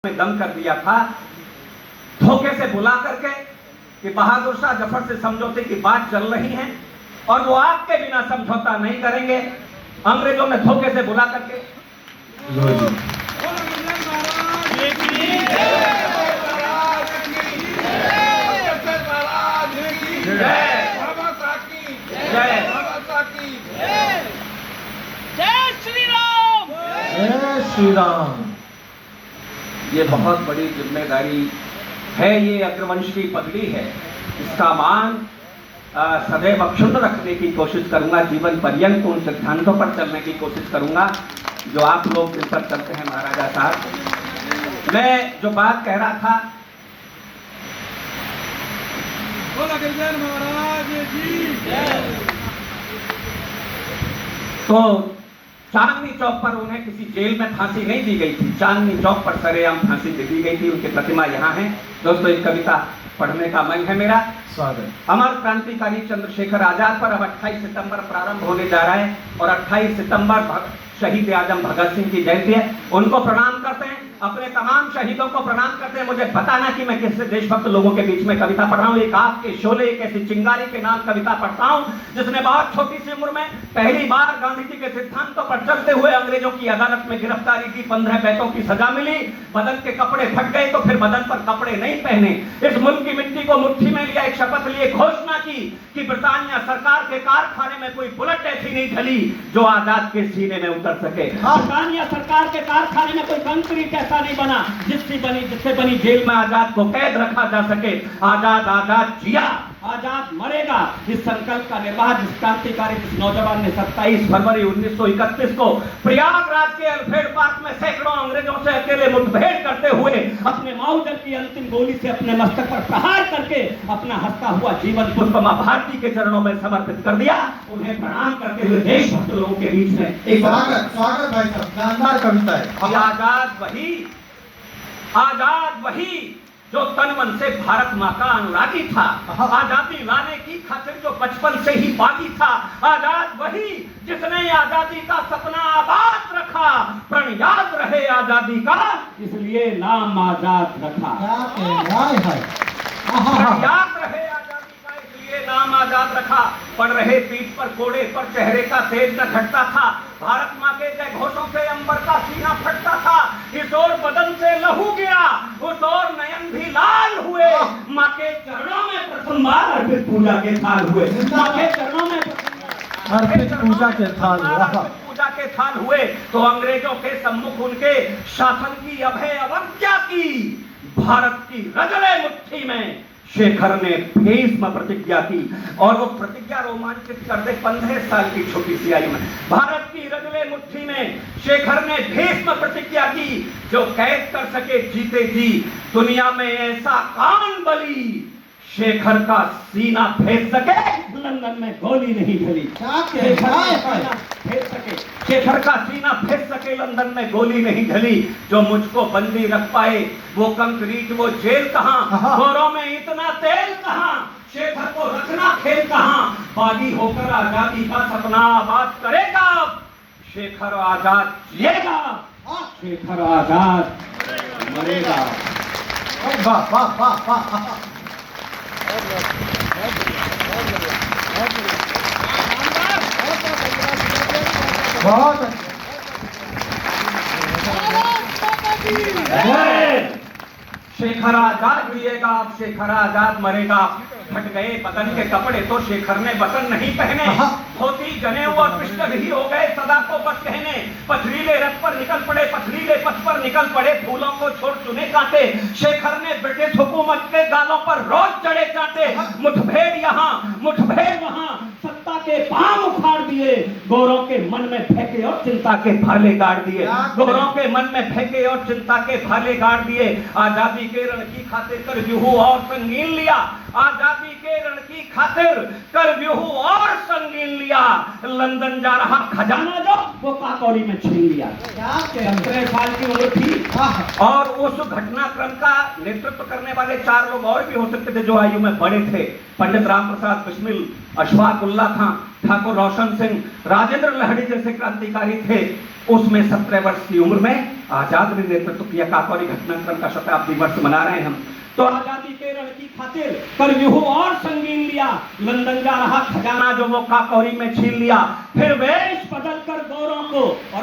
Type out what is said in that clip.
में दम कर दिया था, धोखे से बुला करके कि बहादुर शाह जफर से समझौते की बात चल रही है और वो आपके बिना समझौता नहीं करेंगे। अंग्रेजों ने धोखे से बुला करके जय श्री राम, जय श्री राम। ये बहुत बड़ी जिम्मेदारी है, ये अग्रवंश की पगड़ी है। इसका मान सदैव अक्षुण्ण रखने की कोशिश करूंगा, जीवन पर्यंत उन सिद्धांतों पर चलने की कोशिश करूंगा जो आप लोग जिन पर चलते हैं। महाराजा साहब, मैं जो बात कह रहा था, तो चांदनी चौक पर उन्हें किसी जेल में फांसी नहीं दी गई थी, चांदनी चौक पर सरेआम फांसी दी गई थी। उनकी प्रतिमा यहाँ है। दोस्तों, एक कविता पढ़ने का मन है मेरा। स्वागत। अमर क्रांतिकारी चंद्रशेखर आजाद पर अब 28 सितंबर प्रारंभ होने जा रहा है और 28 सितंबर शहीद आजम भगत सिंह की जयंती है। उनको प्रणाम करते हैं, अपने तमाम शहीदों को प्रणाम करते हैं। मुझे बताना कि मैं किस देशभक्त लोगों के बीच में कविता पढ़ रहा हूँ। एक आपके शोले, एक ऐसी चिंगारी के नाम कविता पढ़ता हूँ जिसने बहुत छोटी सी उम्र में पहली बार गांधी जी के सिद्धांतों पर चलते हुए अंग्रेजों की अदालत में गिरफ्तारी की, 15 बैतों की सजा मिली, बदन के कपड़े फट गए तो फिर बदन पर कपड़े नहीं पहने, इस मुल्क की मिट्टी को मुट्ठी में लिया, एक शपथ लिए, घोषणा की कि ब्रिटानिया सरकार के कारखाने में कोई बुलेट ऐसी नहीं ढली जो आजाद के सीने में उतर सके। ब्रिटानिया सरकार के कारखाने में कोई कंक्रीट ऐसा नहीं बना जिससे बनी जेल में आजाद को कैद रखा जा सके। आजाद आजाद जिया, आजाद मरेगा, इस संकल्प का निर्वाह जिस क्रांतिकारी जिस नौजवान ने 27 फरवरी 1931 को प्रयागराज के अल्फ्रेड पार्क में सैकड़ों अंग्रेजों से अकेले मुठभेड़ करते हुए अपने माउजर की अंतिम गोली से अपने मस्तक पर प्रहार करके अपना हंसता हुआ जीवन पुष्प मां भारती के चरणों में समर्पित कर दिया। उन्हें प्रणाम करते हुए देशभक्त लोगों के बीच में एक स्वागत भाई साहब, शानदार कविता है। आजाद वही जो तन मन से भारत माँ का अनुरागी था, आजादी लाने की खातिर जो बचपन से ही बागी था, आजाद वही जिसने आजादी का सपना आबाद रखा, प्रण याद रहे आजादी का इसलिए नाम आजाद रखा। प्रण याद रहे आजादी का इसलिए नाम आजाद रखा। पड़ रहे पीठ पर कोड़े पर चेहरे का तेज न घटता था, भारत माँ के जय घोषों से अंबर का सीना फटता था, इस ओर बदन से लहू गिरा, उस ओर नयन भी लाल हुए, माँ के चरणों में प्रथम बार अर्पित पूजा के थाल हुए, माँ के चरणों में अर्पित पूजा के थाल हुए। तो अंग्रेजों के सम्मुख उनके शासन की अभय अवज्ञा की, भारत की रगड़े मुट्ठी में शेखर ने भीष्म प्रतिज्ञा की और वो प्रतिज्ञा रोमांचित कर दे। 15 साल की छोटी सी आयु में भारत की रगले मुट्ठी में शेखर ने भीष्म प्रतिज्ञा की, जो कैद कर सके जीते जी दुनिया में ऐसा कान बली, शेखर का सीना फेंक सके लंदन में गोली नहीं ढली। शेखर का सीना फेंक सके लंदन में गोली नहीं ढली, जो मुझको बंदी रख पाए वो कंक्रीट वो जेल कहाँ, गोरों में इतना तेल कहाँ, शेखर को रखना खेल कहाँ, बागी होकर आजादी का सपना आबाद करेगा, शेखर आजाद जिएगा, शेखर आजाद मरेगा। वाह वाह वाह वाह। बहुत शेखर आजाद जिएगा, अब शेखर आजाद मरेगा। फट गए बदन के कपड़े तो शेखर ने बटन नहीं पहने, धोती जनेऊ और पिस्टल ही हो गए सदा को बस कहने। पथरीले रथ पर निकल पड़े, पथरीले पथ पर निकल पड़े, फूलों को छोड़ चुने काटे, शेखर ने ब्रिटिश हुकूमत के गालों पर रोज चढ़े चाटे। मुठभेड़ यहाँ मुठभेड़ वहाँ, सत्ता के पांव उखाड़ दिए, गोरों के मन में फेंके और चिंता के भाले गाड़ दिए, गोरों के मन में फेंके और चिंता के भाले गाड़ दिए। आजादी के रण की खातिर कर व्यूह और संगीन लिया, आजादी के रण की खातिर कर व्यूह और संगीन लिया, लंदन जा रहा खजाना जो वो काकौड़ी में छीन लिया। 17 साल की उम्र थी और उस घटनाक्रम का नेतृत्व करने वाले 4 लोग और भी हो सकते थे जो आयु में बड़े थे। पंडित राम प्रसाद बिस्मिल, अशफाक उल्ला खां, ठाकुर रोशन सिंह, राजेंद्र लहड़ी जैसे क्रांतिकारी थे। उसमें 17 वर्ष की उम्र में आजाद ने नेतृत्व किया। काकोरी घटनाक्रम का शताब्दी वर्ष मना रहे हैं हम। तो आजादी के रण की खातिर कर व्यूह और संगीन लिया, लंदन जा रहा खजाना जो वो काकोरी में छीन लिया, फिर वेश बदल कर गौरों को और